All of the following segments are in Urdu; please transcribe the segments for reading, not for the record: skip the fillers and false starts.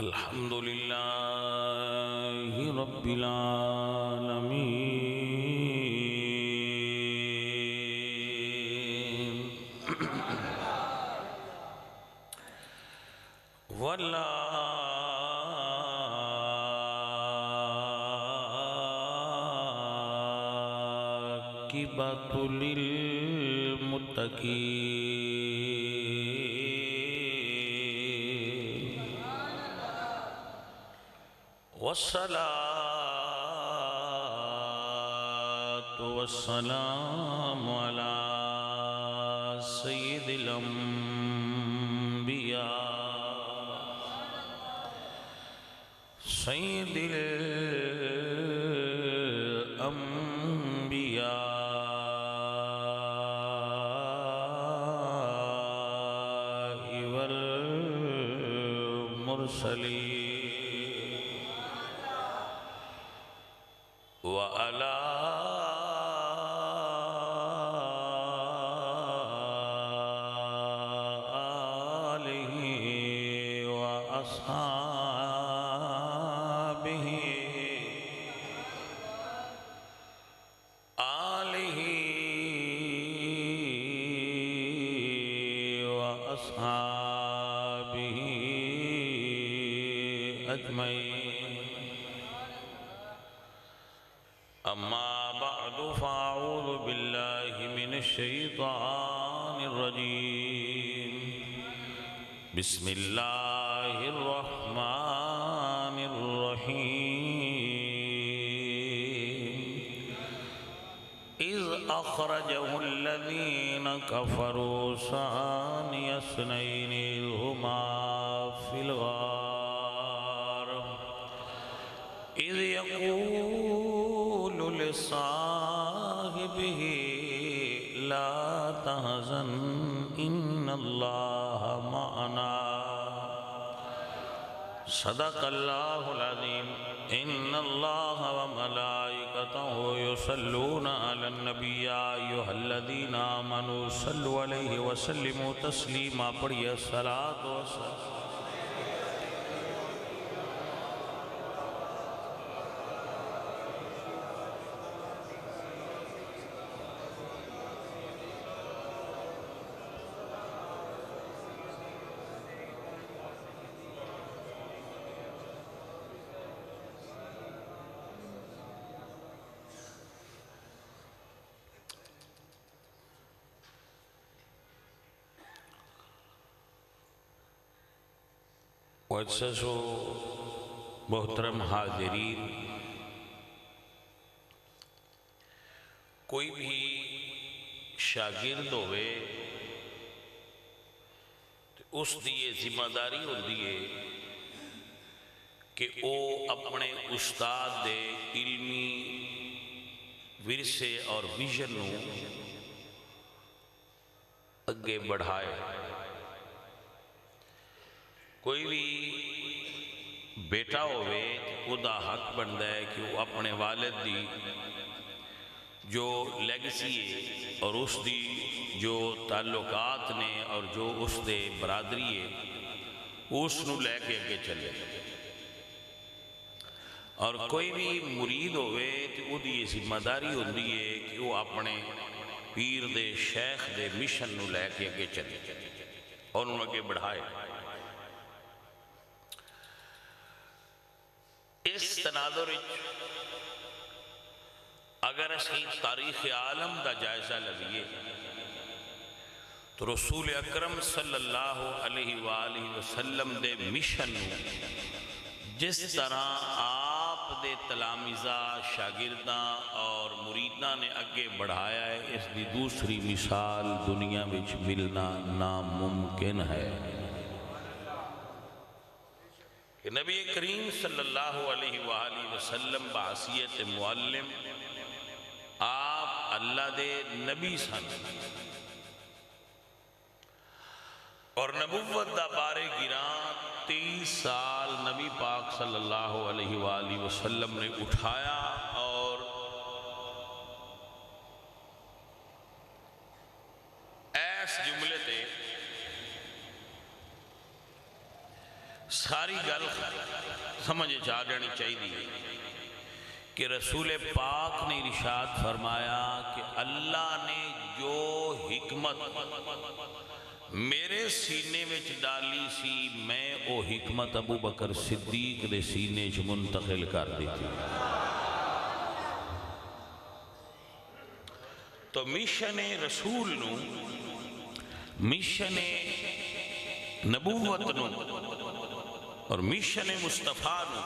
الحمد لله رب العالمين والعاقبة للمتقين والصلاة والسلام على سيد الأنبياء والمرسلين وعلى آله وأصحابه أجمعين أما بعد فأعوذ بالله من الشيطان الرجيم بسم الله الرحمن الرحيم إذ أخرجه الذين كفروا ثاني اثنين إذ هما في الغار إذ يقول لصاحبه لا تحزن إن الله معنا صدق الله العظيم إن الله وملائكته يصلون على النبي يا أيها الذين آمنوا صلوا عليه وسلموا تسليما پڑھیے الصلاة والسلام معزز و محترم حاضرین، کوئی بھی شاگرد ہوئے تو اس دی ذمہ داری ہوندی ہے کہ وہ اپنے استاد دے علمی ورثے اور ویژن نو اگے بڑھائے۔ کوئی بھی بیٹا ہوئے تو دا حق بنتا ہے کہ وہ اپنے والد دی جو لیگسی ہے اور اس دی جو تعلقات نے اور جو اس دے برادری ہے اس نو لے کے اگے چلے۔ اور کوئی بھی مرید ہوئے تو وہ دی ذمہ داری ہوندی ہے کہ وہ اپنے پیر دے شیخ دے مشن نو لے کے اگے چلے اور انہوں اگے بڑھائے۔ اس تناظر اگر اسی تاریخ عالم دا جائزہ لگیے تو رسول اکرم صلی اللہ علیہ وآلہ وسلم دے مشن جس طرح آپ دے تلامذہ شاگرداں اور مریداں نے اگے بڑھایا ہے، اس دی دوسری مثال دنیا وچ ملنا ناممکن ہے کہ نبی کریم صلی اللہ علیہ وآلہ وسلم بحیثیت معلم آپ اللہ دے نبی سن اور نبوت دا بارے گراں 23 سال نبی پاک صلی اللہ علیہ وآلہ وسلم نے اٹھایا اور ایس جملے تے ساری ساری گل سمجھ آ جانی چاہیے کہ رسول پاک نے ارشاد فرمایا کہ اللہ نے جو حکمت میرے سینے میں ڈالی سی میں او حکمت ابو بکر صدیق دے سینے چ منتقل کر دیتی. تو مشن رسول نو، مشن نبوت نو اور مشن مصطفیٰ نو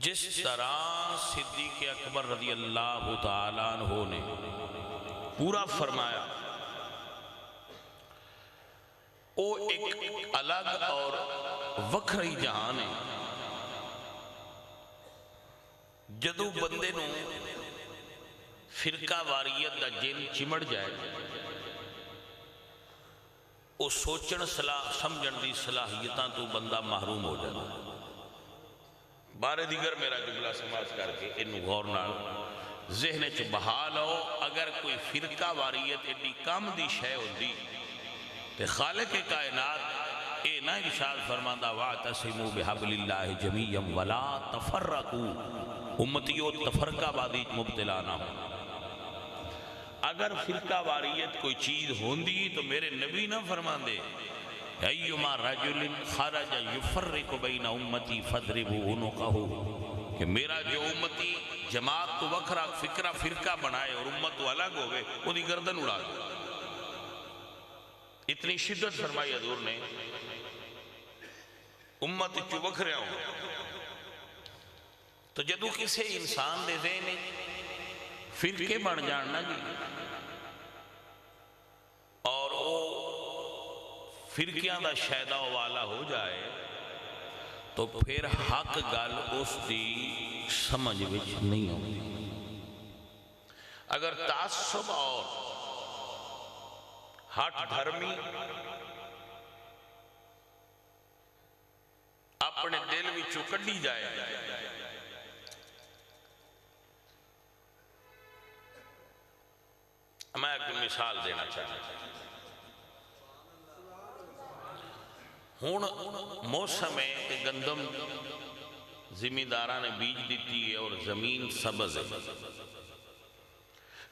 جس طرح صدیق اکبر رضی اللہ تعالیٰ عنہ نے پورا فرمایا، وہ ایک الگ اور وکھری جہان ہے. جدو بندے نو فرقہ واریت دا جن چمڑ جائے، وہ سوچن سمجھن دی صلاحیتاں تو بندہ محروم ہو جائے. بارے دیگر میرا جملہ سماعت کر کے انہوں غور نال ذہن چ بحال ہو. اگر کوئی فرقہ واریت ایڈی کم دی شے ہوندی تے خالق کائنات اے نہ ارشاد فرماندا واعتصموا بحبل اللہ جمیعا ولا تفرقوا، امتیو تفرقہ بازی مبتلا نہ ہو. اگر فرقہ واریت کوئی چیز ہوندی تو میرے نبی نہ فرماندے ایما رجل خرج یفرق بین امتی فضربوا عنقہ، کہ میرا جو امتی جماعت تو وکھرا فرقہ بنائے اور امت تو الگ ہوئے وہ دی گردن اڑا دے. اتنی شدت فرمائی حضور نے امت چو وکھرے ہوں. تو جدو کسی انسان دے ذہن فرقے بن جاننا جی اور وہ فرقیاں دا شیدہ والا ہو جائے تو پھر حق گل اس دی سمجھ وچ نہیں ہوتی. اگر تعصب اور ہٹ دھرمی اپنے دل وچوں کڈی جائے، میں ایک مثال دینا چاہتا ہوں. ہون موسم ہے کہ گندم زمینداراں نے بیج دیتی ہے اور زمین سبز ہے،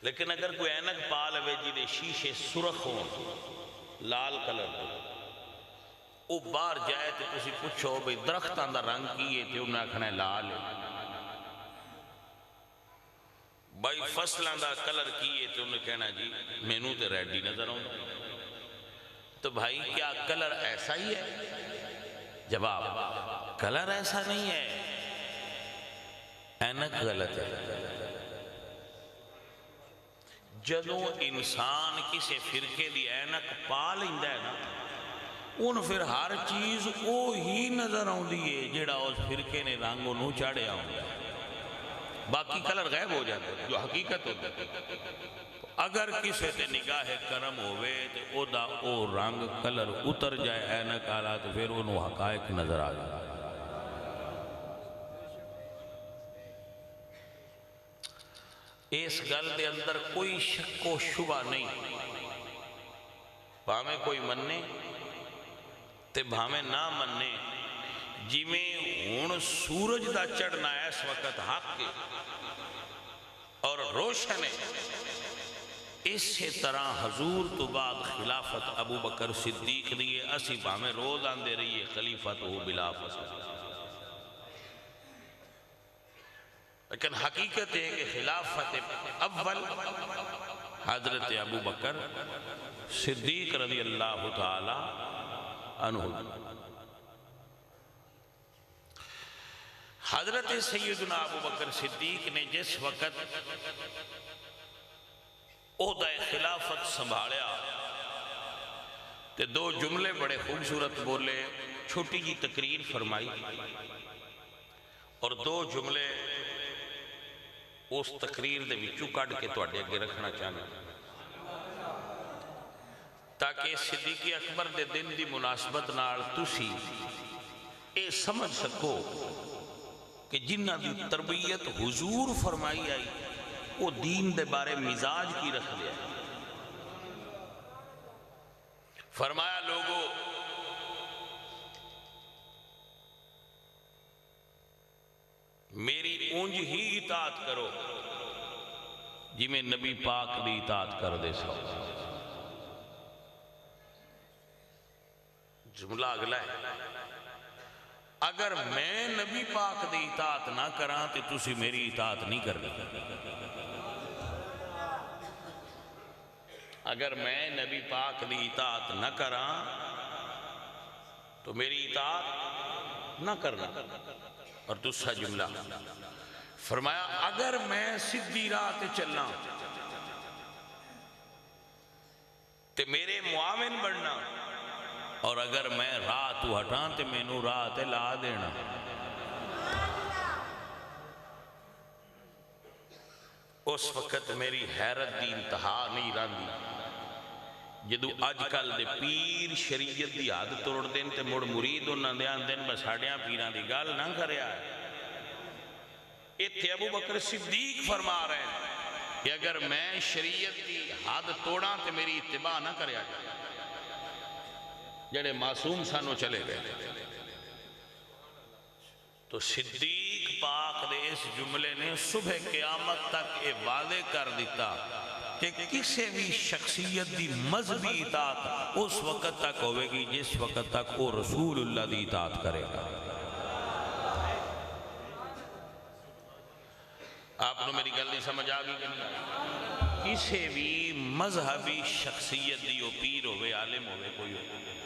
لیکن اگر کوئی اینک پا لے جی دے شیشے سرخ ہون لال کلر وہ باہر جائے تو کسی پوچھو بھئی درختاں دا رنگ کی ہے تو انہیں آکھنا ہے لال ہے، بھائی فصلاں دا کلر کی ہے تو انہیں کہنا جی مینو تے ریڈی نظر ہوں. تو بھائی کیا کلر ایسا ہی ہے؟ جواب کلر ایسا نہیں ہے، اینک غلط ہے. جدوں انسان کسی فرقے دی اینک پا لیندہ ہے نا ان پھر ہر چیز وہ ہی نظر آؤں دیئے جیڑا اس فرقے نے رنگ انہوں چاڑے آؤں گا، باقی کلر غائب ہو جاتے جو حقیقت ہوتا ہے. اگر کسی تے نگاہ کرم ہوئے تو او دا او رنگ کلر اتر جائے اینک آلہ تو پھر انہوں حقائق نظر آ جائے. اس گل دے اندر کوئی شک و شبہ نہیں، بھامیں کوئی مننے تے بھامیں نہ مننے. جی میں ہون سورج دا چڑھنا ہے اس وقت حق کے اور روشن ہے، اسی طرح حضور تو بعد خلافت ابو بکر صدیق دیئے اسی بھامیں روز آندے رہیے خلیفت ہو بلا فصل. لیکن حقیقت ہے کہ خلافت اول حضرت ابو بکر صدیق رضی اللہ تعالی عنہ. حضرت سیدنا ابو بکر صدیق نے جس وقت عہدہ خلافت سنبھالیا تے دو جملے بڑے خوبصورت بولے، چھوٹی جی تقریر فرمائی اور دو جملے اس تقریر دے وچوں کڈ کے تواڈے اگے رکھنا چاہنا تاکہ صدیق اکبر دے دن دی مناسبت نال تسی اے سمجھ سکو کہ جنہ دی تربیت حضور فرمائی آئی وہ دین دے بارے مزاج کی رکھ دیا. فرمایا لوگو انج ہی اطاعت کرو جی میں نبی پاک دی اطاعت کر دے سو. جملہ اگلا ہے اگر میں نبی پاک دی اطاعت نہ کراں تو تسی میری اطاعت نہیں کرنی. اگر میں نبی پاک دی اطاعت نہ کراں تو میری اطاعت نہ کرنا. اور دوسرا جملہ فرمایا اگر میں سیدھی راہ تے چلنا تے میرے معاون بننا اور اگر میں راہ تو ہٹاں تے مینوں راہ تے لا دینا. اس وقت میری حیرت دی انتہا نہیں رہندی جدو اج کل دے پیر شریعت دی حد توڑ دین تے مڑ مرید انہاں دے آندین بس ساڈیاں پیراں دی گل نہ کریا. ایتھے ابو بکر صدیق فرما رہے ہیں کہ اگر میں شریعت دی حد توڑاں تے میری اتباع نہ کریا جڑے معصوم سانو چلے گئے. تو صدیق پاک دے اس جملے نے صبح قیامت تک یہ واضح کر دیتا کہ کسی بھی شخصیت دی مذہبی اطاعت اس وقت تک ہوئے گی جس وقت تک وہ رسول اللہ دی اطاعت کرے گا. آپ نے میری گل نہیں سمجھ آگئی کہ نہیں؟ کسی بھی مذہبی شخصیت دی وہ پیر ہوئے عالم ہوئے کوئی ہوئے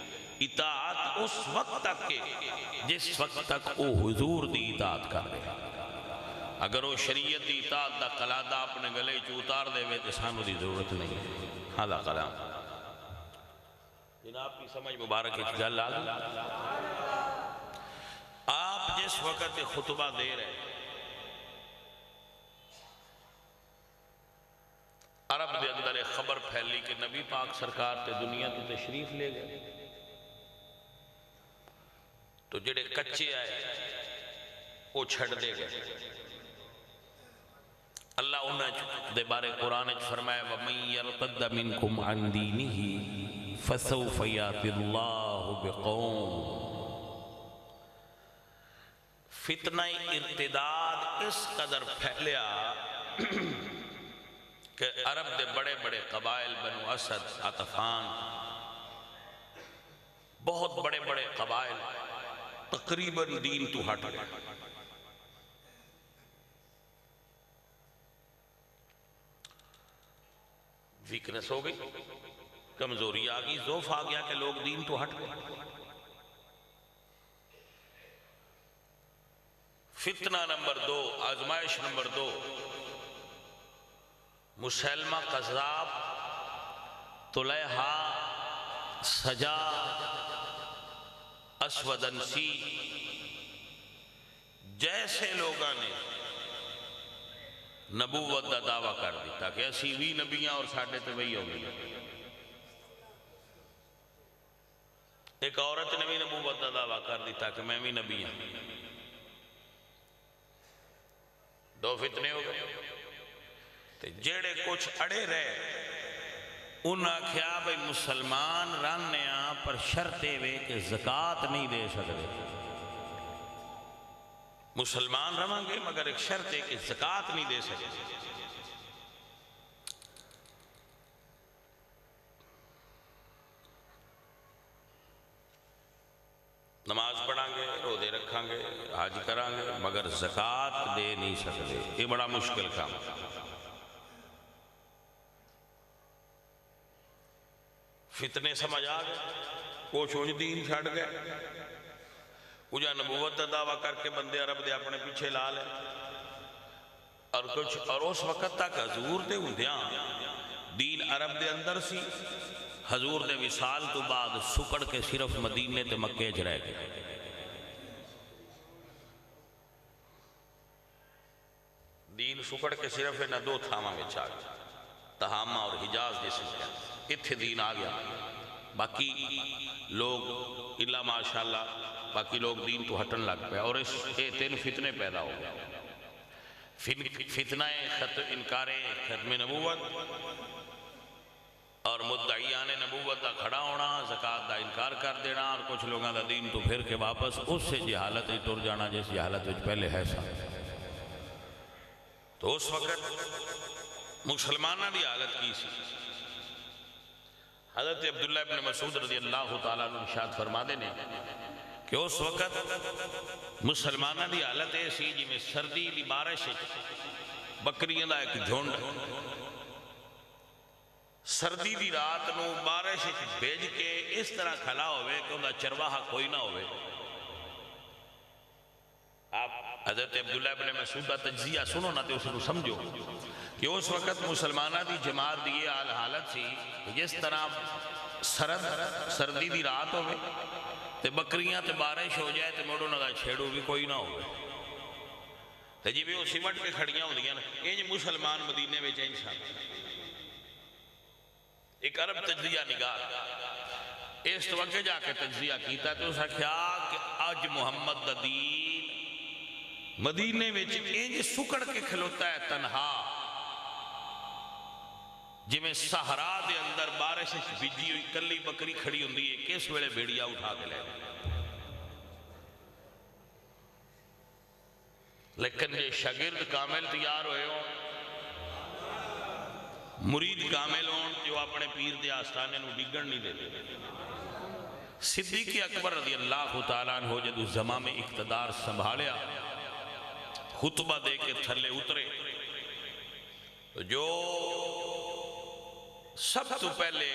اطاعت اس وقت تک کے جس وقت تک وہ حضور دی اطاعت کر رہے. اگر وہ شریعت دی اطاعت دا قلادہ اپنے گلے چ اتار دے وے تو سانو دی ضرورت نہیں ہے. ہاں کلام جناب کی سمجھ مبارک ایک گل آ گئی. آپ جس وقت خطبہ دے رہے عرب دے اندر ایک خبر پھیلی کہ نبی پاک سرکار تے دنیا تو تشریف لے گئے. تو جڑے کچے آئے وہ چھڑ دے گئے. اللہ انہیں دے بارے قرآن فرمائے وَمَن يَرْتَدَّ مِنْكُمْ عَنْ دِينِهِ فَسَوْفَ يَأْتِ اللَّهُ بِقَوْمٍ. فتنہ ارتداد اس قدر پھیلیا کہ عرب دے بڑے بڑے قبائل بنو اسد عطفان بہت بڑے بڑے قبائل تقریباً دین تو ہٹ گئے. ویکنس ہو گئی, کمزوری آ گئی, ضعف آ گیا کہ لوگ دین تو ہٹ گئے. فتنہ نمبر 2, آزمائش نمبر 2, مسلمہ قذاب, طلیحہ, سجا, اسود انسی جیسے لوگاں نے نبوت دا دعویٰ کر دیتا کہ اسی بھی نبیاں اور ساڑھے تو وہی ہو گئی. ایک عورت نے بھی نبوت دا دعویٰ کر دیتا کہ میں بھی نبی ہوں. دو فتنے ہو گئے. جیڑے کچھ اڑے رہے انہاں کیا بھئی مسلمان راننے آن پر شرطے وے کہ زکاة نہیں دے سکتے. مسلمان رہاں گے مگر ایک شرط ہے کہ زکاة نہیں دے سکتے. نماز پڑھاں گے, روزے رکھاں گے, حج کراں گے مگر زکاة دے نہیں سکتے. یہ بڑا مشکل کام. فتنے سمجھ آ گئے, کچھ انج دین چھڑ گئے, اجا نبوت دا دعویٰ کر کے بندے عرب دے اپنے پیچھے لا لے. اور اس وقت تک حضور دے ہوندیاں دین عرب دے اندر سی. حضور دے وصال تو بعد سکڑ کے صرف مدینے تے مکے چ رہ گئے. دین سکڑ کے صرف نہ 2 تھاواں وچ آ گیا, تہامہ اور حجاز جس میں اتھے دین آ گیا. باقی لوگ اللہ ماشاءاللہ باقی لوگ دین تو ہٹن لگ پہ. اور اس 3 فتنے پیدا ہو گئے. فتنہ انکار ختم نبوت اور مدعیان نبوت دا کھڑا ہونا, زکاة دا انکار کر دینا, اور کچھ لوگاں دا دین تو پھر کے واپس اس سے جہالت ٹر جانا جس جہالت وچ پہلے ہے سا. تو اس وقت مسلمانہ دی حالت کی سی. حضرت عبداللہ ابن مسعود رضی اللہ تعالیٰ عنہ ارشاد فرما دینے کہ اس وقت مسلمانہ دی حالت ایسی جی میں سردی دی بارش بکریاں دا ایک جھنڈ سردی دی رات نو بارش بھیج کے اس طرح کھلا ہوئے کہ انہا چرواہا کوئی نہ ہوئے. آپ حضرت عبداللہ ابن مسعود کا تجزیہ سنو نہ تے اسے کو سمجھو کہ اس وقت مسلمانہ دی جماعت دی یہ حالت سی جس طرح سردی دی رات ہوئے تے بکریاں تے بارش ہو جائے تے موڑو نہ چھیڑو بھی کوئی نہ ہوئے تے جی بھی وہ سمٹ کے کھڑیاں ہو دیا نا یہ مسلمان مدینے میں چاہیں شاہ ایک عرب تجزیہ نگاہ اس توقع جا کے تجزیہ کیتا تو اسا کیا کہ آج محمد دا دین مدینے میں انج سکڑ کے کھلوتا ہے تنہا جی میں صحرا دے اندر بارش بجی ہوئی کلی بکری کھڑی ہوندی ہے کس ویلے بیڑیا اٹھا کے لے لیکن یہ شاگرد کامل تیار ہوئے ہوں مرید کامل ہوں جو اپنے پیر دے آستانے نو ڈگن نہیں دے. صدیق اکبر رضی اللہ تعالیٰ عنہ جدو زمان میں اقتدار سنبھالیا خطبہ دے کے تھلے اترے تو جو سب تو پہلے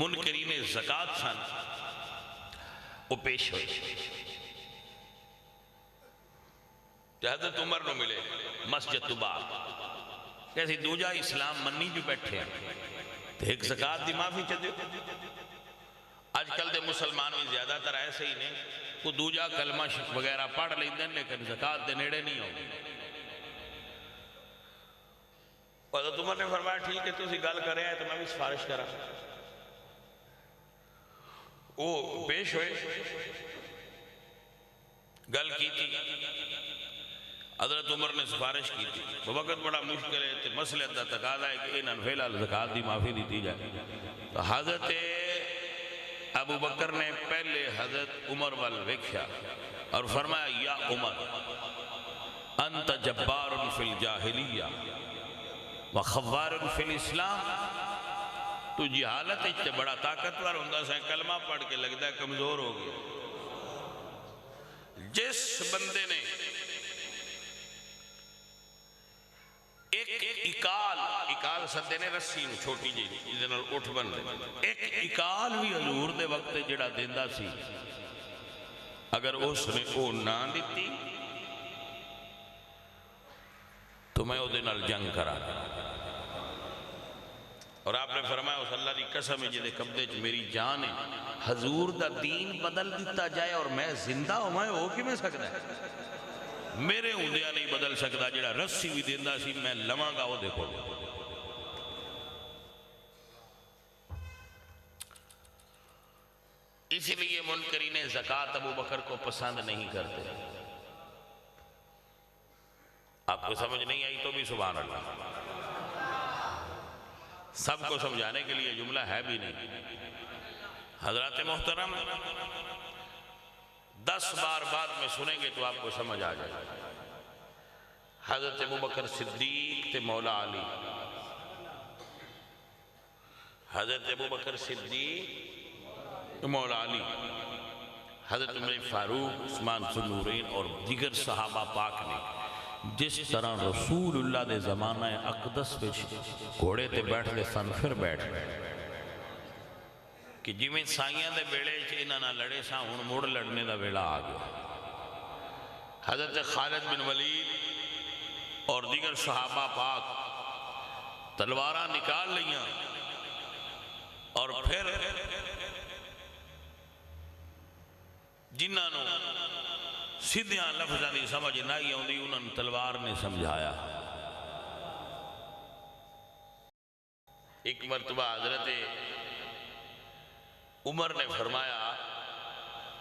منکرین زکاة سن وہ پیش ہوئے. حضرت عمر نو ملے مسجد طباء کیسی دوجہ اسلام منی جو بیٹھے ہیں تو ایک زکاة دی معافی چاہتے آج کل دے مسلمان میں زیادہ تر ایسے ہی نہیں کو دوجہ کلمہ وغیرہ پڑھ لیندے لیکن زکاة دے نیڑے نہیں ہوگی. حضرت عمر نے فرمایا ٹھیک ہے تو اسی گل کر رہے ہیں تو میں بھی سفارش کرا. وہ پیش ہوئے گل کی تھی حضرت عمر نے سفارش کی تھی وہ وقت بڑا مشکل ہے تو مسئلہ دا تقاضا ہے کہ انہاں فی الحال زکاة دی معافی دیتی جائے. تو حضرت ابو بکر نے پہلے حضرت عمر وال ویکھیا اور فرمایا یا عمر انت جبار فی الجاہلیہ وخوار فی الاسلام تو جہالت اچھتے بڑا طاقتور ہوندہ سا کلمہ پڑھ کے لگتا ہے کمزور ہو گیا. جس بندے نے ایک اکال سدے نے رسی چھوٹی جی جنہاں اٹھ بن رہے ایک اکال بھی حضور دے وقت جڑا دیندہ سی اگر اس نے او نہ دیتی تو میں او دنال جنگ کرا. اور آپ نے فرمایا اس اللہ دی قسم جدے قبضے چ میری جان ہے حضور دا دین بدل دیتا جائے اور میں زندہ ہوں میں ہو کی میں سکتا ہے میرے ہوندیا نہیں بدل سکتا جڑا رسی بھی دیندہ سی میں لواں گا وہ دیکھو. اسی لیے منکرین زکاة ابو بکر کو پسند نہیں کرتے. آپ کو سمجھ نہیں آئی تو بھی سبحان اللہ سب کو سمجھانے کے لیے جملہ ہے بھی نہیں. حضرات محترم 10 بار بعد میں سنیں گے تو آپ کو سمجھ آ جائے. حضرت ابو بکر صدیق تے مولا علی حضرت ابو بکر صدیق مولا علی حضرت عمر فاروق عثمان ذو النورین اور دیگر صحابہ پاک نے جس طرح رسول اللہ دے زمانہ اقدس پہ گھوڑے تے بیٹھ دے سن پھر بیٹھ کہ جی میں سائیاں دے بیڑے انہاں نہ لڑے سا ہن موڑ لڑنے دا ویلا آ گیا. حضرت خالد بن ولید اور دیگر صحابہ پاک تلواراں نکال لیاں اور پھر جنہاں نو سیدھیاں لفظاں دی سمجھ نہیں آوندی انہاں نے تلوار نے سمجھایا. ایک مرتبہ حضرت عمر نے فرمایا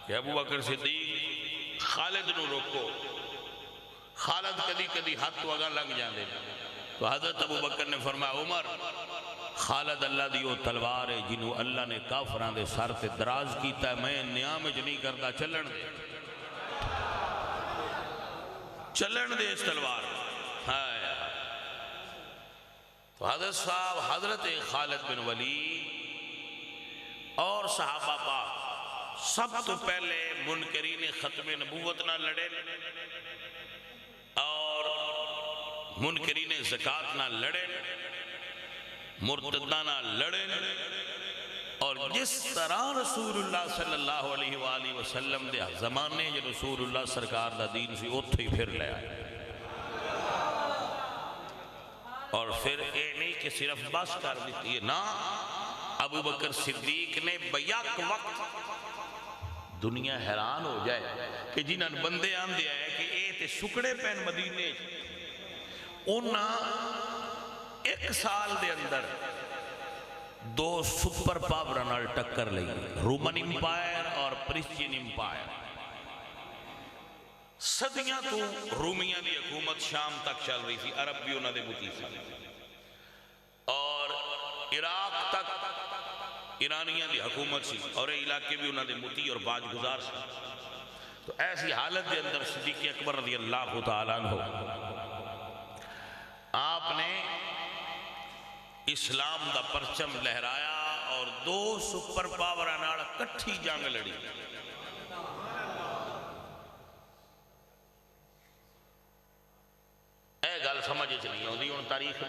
کہ ابو بکر صدیق خالد نو روکو خالد کدی کدی ہاتھ وگا لگ جاندے. تو حضرت ابو بکر نے فرمایا عمر خالد اللہ دی وہ تلوار ہے جنہوں اللہ نے کافران دے سر تے دراز کیتا ہے میں نیامج نہیں کرتا چلن دے اس تلوار. ہائے تو حضرت صاحب حضرت خالد بن ولید اور صحابہ پاک سب تو پہلے منکرین ختم نبوت نہ لڑے اور منکرین زکات نہ لڑے، مرتدہ نہ لڑے، اور جس طرح رسول اللہ صلی اللہ علیہ وآلہ وسلم دے زمانے جو رسول اللہ سرکار دا دین سی اتھے ہی پھر لے آئے، اور پھر اے نہیں کہ صرف بس کر دیتی ہے نا، ابو بکر صدیق نے بیک وقت دنیا حیران ہو جائے کہ جنہاں بندے آن دیا ہے کہ اے تے سکڑے پین مدینے انہا ایک سال دے اندر دو سپر پاورنال ٹکر لئی، رومن امپائر اور پرسچین امپائر۔ صدیاں تو رومیاں دی حکومت شام تک چل رہی تھی، عرب بھی انہاں دے مطیع تھا، اور عراق تک ایرانیاں دی حکومت سی، اور علاقے بھی انہاں دے مطیع اور باج گزار سی۔ تو ایسی حالت دے اندر صدیق اکبر رضی اللہ تعالیٰ عنہ آپ نے اسلام دا پرچم لہرایا اور دو سپر پاورہ نال کٹھی جنگ لڑی۔ اے گل سمجھے چلی ہوندی ان تاریخ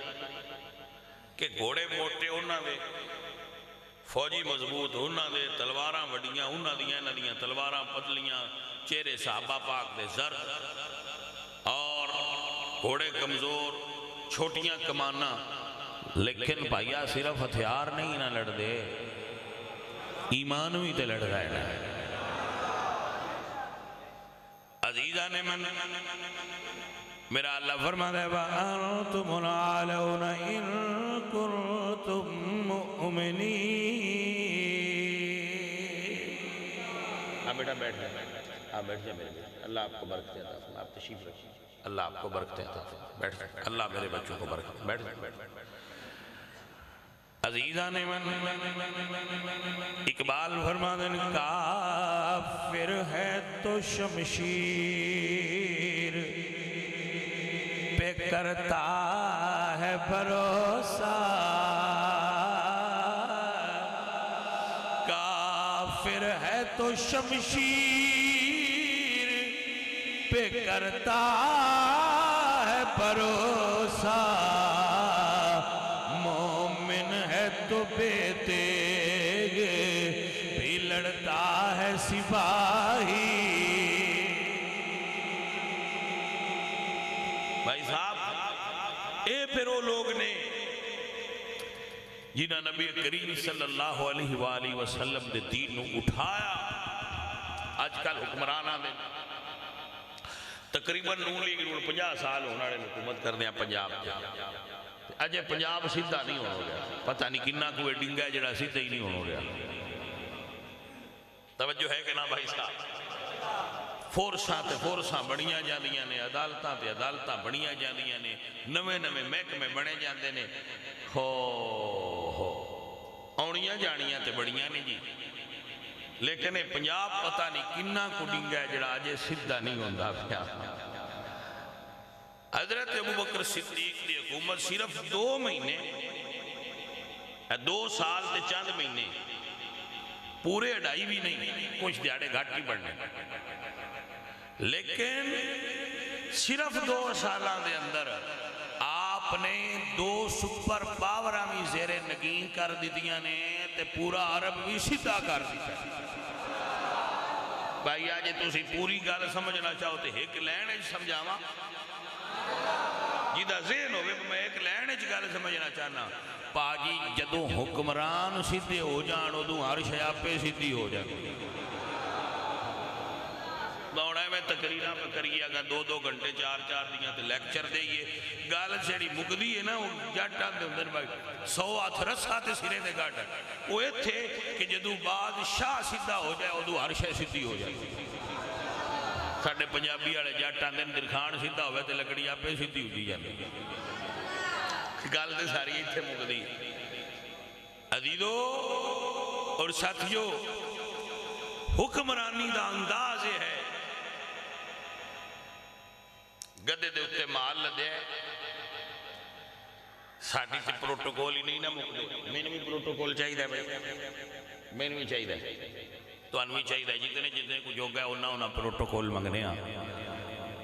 کہ گھوڑے موٹے انہاں دے، فوجی مضبوط انہاں دے، تلواراں وڈیاں انہاں دیاں تلواراں پتلیاں، چہرے صحابہ پاک دے زرد، اور گھوڑے کمزور، چھوٹیاں کماناں، لیکن بھائیا صرف ہتھیار نہیں نہ لڑ دے، ایمان بھی تے لڑ رہا ہے نا۔ عزیزان من میرا اللہ فرما دے وَأَنْتُمُ الْأَعْلَوْنَ إِن كُنتُم مُؤْمِنِينَ۔ آپ بیٹا بیٹھ جائے، آپ بیٹھ جائے میرے بیٹے، اللہ آپ کو برکت عطا فرمائے، آپ تشریف رکھیں، اللہ آپ کو برکت عطا فرمائے، بیٹھ جائے، اللہ میرے بچوں کو برکت، بیٹھ جائے۔ عزیزان من اقبال فرما دے کافر ہے تو شمشیر پہ کرتا ہے بھروسہ، کافر ہے تو شمشیر پہ کرتا ہے بھروسہ، مومن ہے تو بے تیغ بھی لڑتا ہے سپاہی۔ بھائی صاحب اے پھر وہ لوگ نے جنہاں نبی کریم صلی اللہ علیہ وآلہ وسلم دے دین نو اٹھایا۔ آج کل حکمرانہ دے تقریباً نون لیگ 50 سال ہونا رہے حکومت کرنے ہیں پنجاب کے، اجے پنجاب سیدھا نہیں ہونا گیا، پتہ نہیں کنہ کوئی ڈنگا ہے جڑا سیدھا ہی نہیں ہونا گیا۔ توجہ ہے کہ نا بھائی صاحب؟ فورساں تے فورساں بڑیاں جاندیاں نے، عدالتاں تے عدالتاں بڑیاں جاندیاں نے، نوے نوے محکمے بنے جاندے نے، ہو آنیاں جانیاں تے بڑیاں نے جی، لیکن پنجاب پتہ نہیں کنہ کو ڈنگا ہے جڑا اجے سیدھا نہیں ہوندا پیا۔ حضرت ابو بکر صدیق دی حکومت صرف 2 مہینے، 2 سال تے چند مہینے، پورے 2.5 بھی نہیں، کچھ دیاڑے گھٹ ہی پڑنے، لیکن صرف 2 سالاں دے اندر آپ نے 2 سپر پاوراں بھی زیر نگین کر دیتیاں نے تے پورا عرب بھی سیدھا کر دیتا۔ بھائی آج تسی پوری گل سمجھنا چاہو تے ایک لین سمجھاواں، جیدہ ذہن ہوئے میں ایک لین گل سمجھنا چاہنا، پاجی جدوں حکمران سیدھے ہو جان ادوں ہر شے آپے سیدھی ہو جائے۔ دوڑے میں تقریرہ پہ کریے اگر 2-2 گھنٹے 4-4 دیاں تے لیکچر دئیے، گال چھڑی مقدی ہے نا وہ جاٹاں دے اندر بھائی 100 ہاتھ رسا تے سرے دے گاٹا، وہ یہ تھے کہ جدو بادشاہ سیدھا ہو جائے ادو ہر شے سیدھی ہو جائے۔ ساڑھے پنجابی آلے جاٹاں دے درخان سیدھا ہوئے تے لکڑی آپے سیدھی ہو جی جاندے، گال دے ساری اتھے مقدی۔ عزیزو اور ساتھیو، حکمرانی دا انداز ہے گدے دے اتنے مال لدیا ساڈی تے پروٹوکول ہی نہیں نہ مکدے مینوں بھی پروٹوکول چاہیے بھائی مینوں بھی چاہیے تانوں بھی چاہیے جتنے جتنے کو جوگا ہے انہاں پروٹوکول منگنے ہاں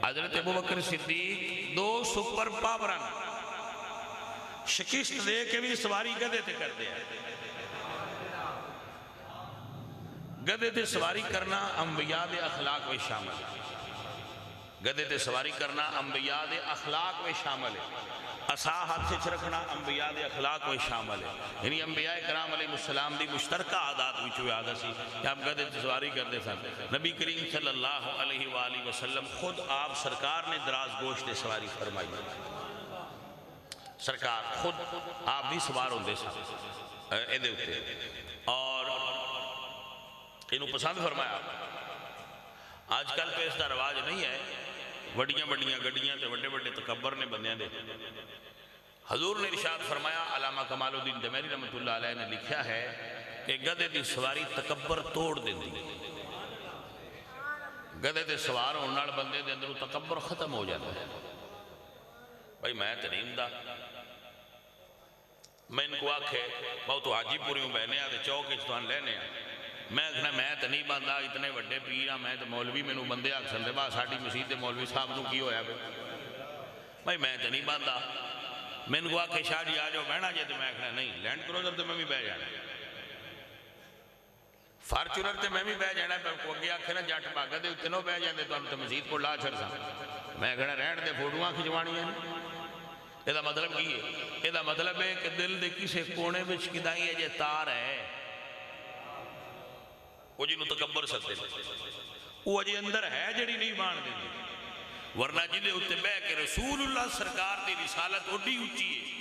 حضرت ابوبکر صدیق دو سپر پاورن شکست دے کے بھی سواری گدے تے کر دیا گدے تے سواری کرنا انبیاء دے اخلاق میں شامل ہے گدے تے سواری کرنا انبیاء دے اخلاق میں شامل ہے عصا ہاتھ سے رکھنا انبیاء دے اخلاق میں شامل ہے یعنی انبیاء کرام علیہ السلام دی مشترکہ عادات وچوں عادت سی کہ آپ گدے تے سواری کرتے سن نبی کریم صلی اللہ علیہ وآلہ وسلم خود آپ سرکار نے دراز گوشت تے سواری فرمائی سرکار خود آپ بھی سوار ہوندے سن ایدے ہوتے اور انہوں پسند فرمایا آج کل پہ اس کا رواج نہیں ہے وڈیاں وڈیاں گڈیاں تے وڈے وڈے تکبر نے بندیاں دے حضور نے ارشاد فرمایا علامہ کمال الدین دمیری رحمۃ اللہ علیہ نے لکھا ہے کہ گدے دی سواری تکبر توڑ دیندی گدے تے سوار ہونے نال بندے دے اندر تکبر ختم ہو جاتا ہے بھائی میں تے نہیں ہوندا میں ان کو آکھے بہت حاجی پوریوں بہنے آتے چوک وچ تھان لینے آ میں کہنا میں تو نہیں بندہ اتنے وڈے پیر ہاں میں تو مولوی مینوں بندے آکھ سکدے با ساڈی مسجد دے مولوی صاحب نوں کی ہویا بھائی میں تو نہیں بندہ میں ان کو آکھے شاہ جی آ جاؤ بہنا جے تو میں کہنا نہیں لینڈ کروزر تے میں بھی بہ جانا فارچونر تے میں بھی بہ جانا کو اگے آکھے نا جٹ باغا دے اتنے بہ جاندے تانوں تے مسجد کو لا چھڑساں میں کہنا رہن دے فوٹواں کھچوانیاں یہ مطلب کی ہے یہ مطلب ہے کہ دل دے کسے کونے وچ کدائی ہے جے تار ہے وہ جنہوں تکبر سکتے وہ اجے اندر ہے جڑی نہیں مان دیں ورنہ جنہیں ہوتے بے کہ رسول اللہ سرکار دی رسالت اڈی اچھی ہے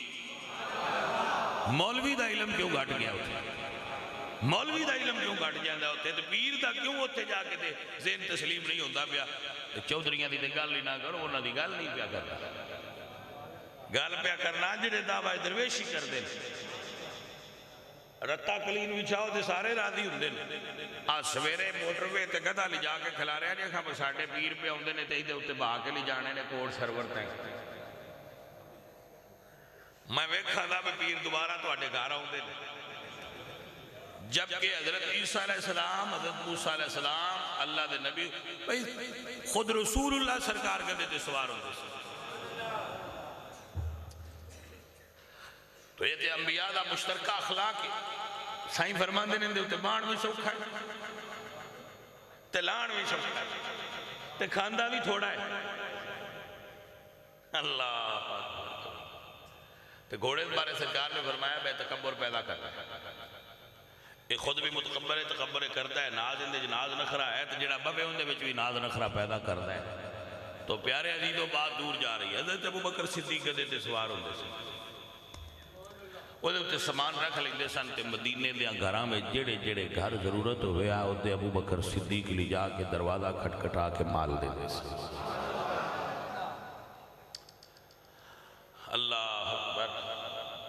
مولوی دا علم کیوں گھٹ گیا ہوتے مولوی دا علم کیوں گھٹ جاندہ ہوتے تو پیر دا کیوں ہوتے جا کے دے ذہن تسلیم نہیں ہوندہ پیا چودھریاں دی گل ہی نہ کرو انہاں دی گل نہیں پیا کرنا گل پیا کرنا جڑے دعوی درویشی کر دیں رتا کلین وچھاؤ تے سارے راضی ہوندے نے سویرے موٹر وے تے گدھا لے جا کے کھلا رہا جے کھا ساڈے پیر پہ آوندے نے تے ایدے اوتے بہا کے لے جانے نے کوٹ سرور تے میں ویکھا دا پیر دوبارہ تواڈے گھر آوندے نے جبکہ حضرت عیسیٰ علیہ السلام حضرت موسیٰ علیہ السلام اللہ دے نبی خود رسول اللہ سرکار گدے تے سوار ہوندے سے تو یہ تے انبیاء دا مشترکہ اخلاق ہے سائیں فرمان دینے دے تے بان میں سوکھا ہے تے لان میں سوکھا ہے تے کھاندہ بھی تھوڑا ہے اللہ تے گھوڑے بارے سرکار نے فرمایا بے تکبر پیدا کرتا ہے یہ خود بھی متکبر ہے تکبر کرتا ہے ناز اندے جناز نخرہ ہے تو جڑا ببے اندے بچ بھی ناز نخرہ پیدا کرتا ہے تو پیارے عزیزوں بات دور جا رہی ہے حضرت ابوبکر صدیق دے تے سوار ہوندے سے وہ دے سامان رکھ لیندے سن تے مدینے دے گھراں میں جڑے جڑے گھر ضرورت ہوئے تے ابوبکر صدیق لے جا کے دروازہ کھٹکھٹا کے مال دے دے سن اللہ اکبر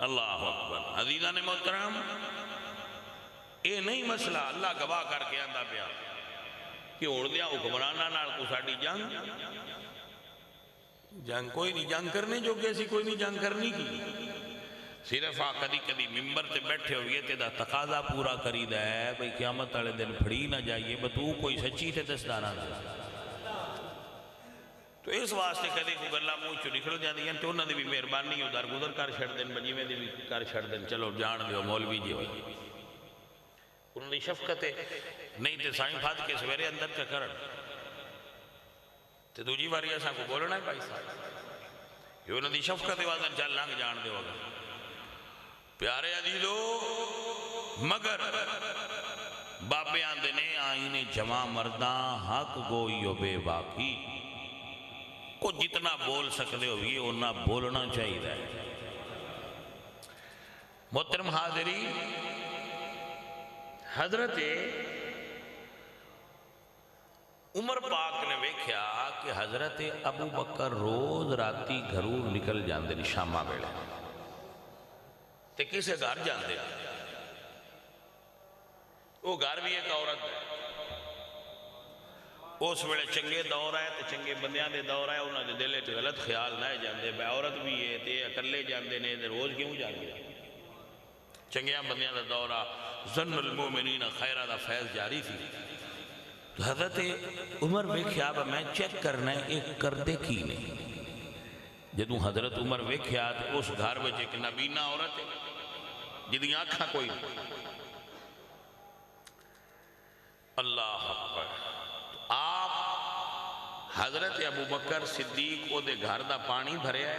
اللہ اکبر عزیزان محترم اے نہیں مسئلہ اللہ گواہ کر کے آندا پیا کہ اڑ دیا حکمرانہ نال کو ساڈی جنگ کوئی نہیں جنگ کرنے جو کیسی کوئی نہیں جنگ کرنی کی صرف کدی کدی ممبر تے بیٹھے ہوئے تے دا تقاضا پورا کری دا ہے بھئی قیامت والے دن پھڑی نہ جائیے بتو کوئی سچی تے دسدانا تو اس واسطے کدی کو گلا منہ چ نکل جاندی ہیں تو انہاں دی بھی مہربانی ہو درگزر کر چھڑ دین بجیویں دی بھی کر چھڑ دین چلو جان دیو مولوی جی ہوئی انہوں نے شفقت نہیں تے سائیں پھاد کے سویرے اندر کا کرن تے دوجی باری ایسا کو بولنا ہے بھائی صاحب یہ انہوں نے شفقت وادن چل لنگ جان دیو گا پیارے عزیزو مگر بابے آندے نے آئین جمع مرداں حق گوئیو بے واقعی کو جتنا بول سکتے ہو یہ انہا بولنا چاہیے ہے محترم حاضری حضرت عمر پاک نے ویکھیا کہ حضرت ابو بکر روز راتی گھروں نکل جاندے شامہ بیڑے تے کسے گھر جاندے وہ گھر بھی ایک عورت ہے اس ویلے چنگے دور ہے تو چنگے بندیاں دے دور ہے، انہوں نے دلے تو غلط خیال نہ جاندے، بے عورت بھی ہے تے اکلے جاندے نے تے روز کیوں جاندے؟ چنگیاں بندیاں دا دورہ ظن المومنین خیرہ دا فیض جاری تھی۔ تو حضرت عمر ویکھیا میں چیک کرنا ہے ایک کردے کی نہیں۔ جدوں حضرت عمر ویکھیا تو اس گھر وچ ایک نبینہ عورت ہے جدی آنکھاں کوئی نہیں۔ اللہ اکبر۔ آپ حضرت ابو بکر صدیق او دے گھر دا پانی بھرے ہے،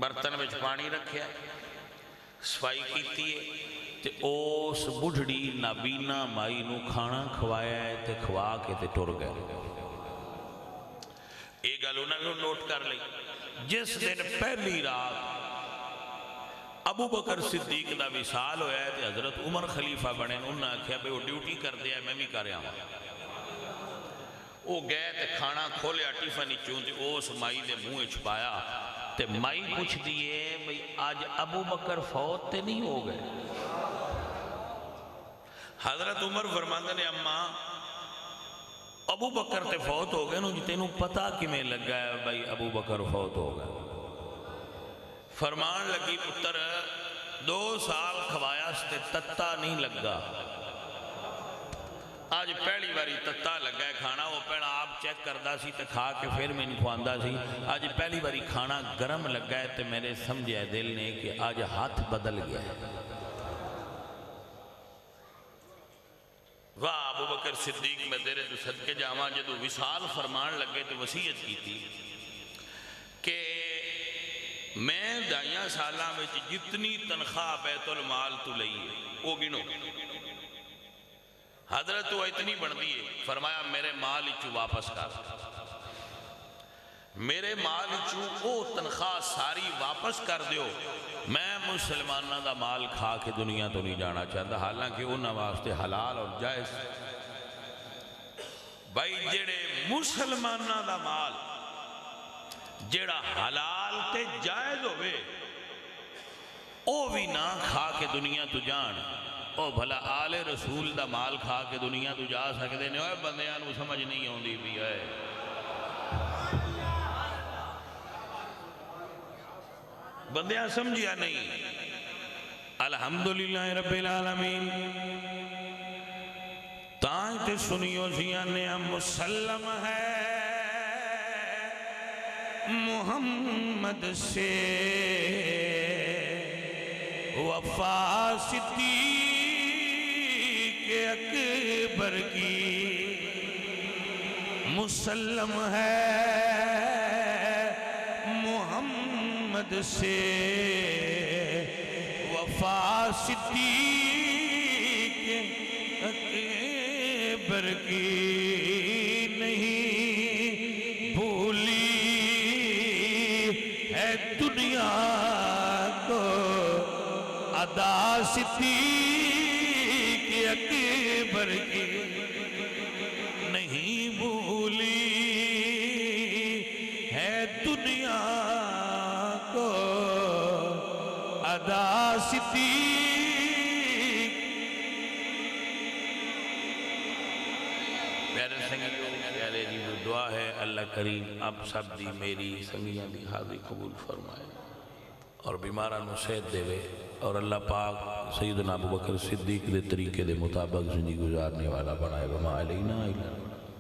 برتن وچ پانی رکھے ہے، صفائی کیتی ہے، تے اس بڑھڑی نابینا مائی نو کھانا کھوایا ہے تے کھوا کے تے ٹر گئے۔ ایک گل انہوں نے نوٹ کر لی، جس دن پہلی رات ابو بکر صدیق دا وصال ہویا ہے تے حضرت عمر خلیفہ بنے، انہوں نے کہا بھئی وہ ڈیوٹی کر دیا ہے میں بھی کر رہا ہوں۔ وہ گئے تے کھانا کھولیا ٹیفنی چون تے اس مائی دے منہ چھپایا تے مائی پوچھ دیئے بھئی آج ابو بکر فوت تے نہیں ہو گئے؟ حضرت عمر فرماندے نے اماں ابو بکر تے فوت ہو گئے نو جی تینوں پتہ کمیں لگا ہے بھئی ابو بکر فوت ہو گئے؟ فرمان لگی پتر 2 سال کھوایا ستے تتا نہیں لگا، آج پہلی باری تتا لگا ہے کھانا، وہ پہلا آپ چیک کردہ سی تے کھا کے پھر میں نہیں کھواندہ سی، آج پہلی باری کھانا گرم لگا ہے تے میرے سمجھے دل نے کہ آج ہاتھ بدل گیا ہے۔ واہ ابو بکر صدیق میں تیرے تو صدقے جاواں جدو وصال فرمان لگے تو وصیت کی تھی کہ میں دائیاں سالاں میں جتنی تنخواہ بیت المال تو لئیے وہ گنو۔ حضرت وہ اتنی بڑھ دیئے، فرمایا میرے مال اچھو واپس کر، میرے مال اچھو وہ تنخواہ ساری واپس کر دیو، میں مسلمانہ دا مال کھا کے دنیا تو نہیں جانا چاہتا، حالانکہ انہاں واسطے حلال اور جائز۔ بھائی جڑے مسلمانہ دا مال جڑا حلال تے جائز ہوئے او بھی نہ کھا کے دنیا تو جان، او بھلا آل رسول دا مال کھا کے دنیا تو جا سکتے نہیں ہوئے، بندیاں نو سمجھ نہیں ہوندی بھی ہے۔ بندیاں سمجھیا نہیں۔ الحمدللہ رب العالمین۔ تانتے سنیو زیانے مسلم ہے محمد سے وفا صدیق اکبر کی مسلم ہے محمد سے وفا صدیق اکبر کی نہیں بھولی ہے دنیا کو ادا صدیق اکبر کی نہیں بھولی ہے دنیا کو ادا صدیق۔ پیارے سنگیوں پیارے جی وہ دعا ہے اللہ کریم اب سب دی میری سنگیاں دی حاضری قبول فرمائے اور بیماران نو صحت دے وے، اور اللہ پاک سیدنا ابو بکر صدیق دے طریقے دے مطابق زندگی گزارنے والا بنائے، وما علینا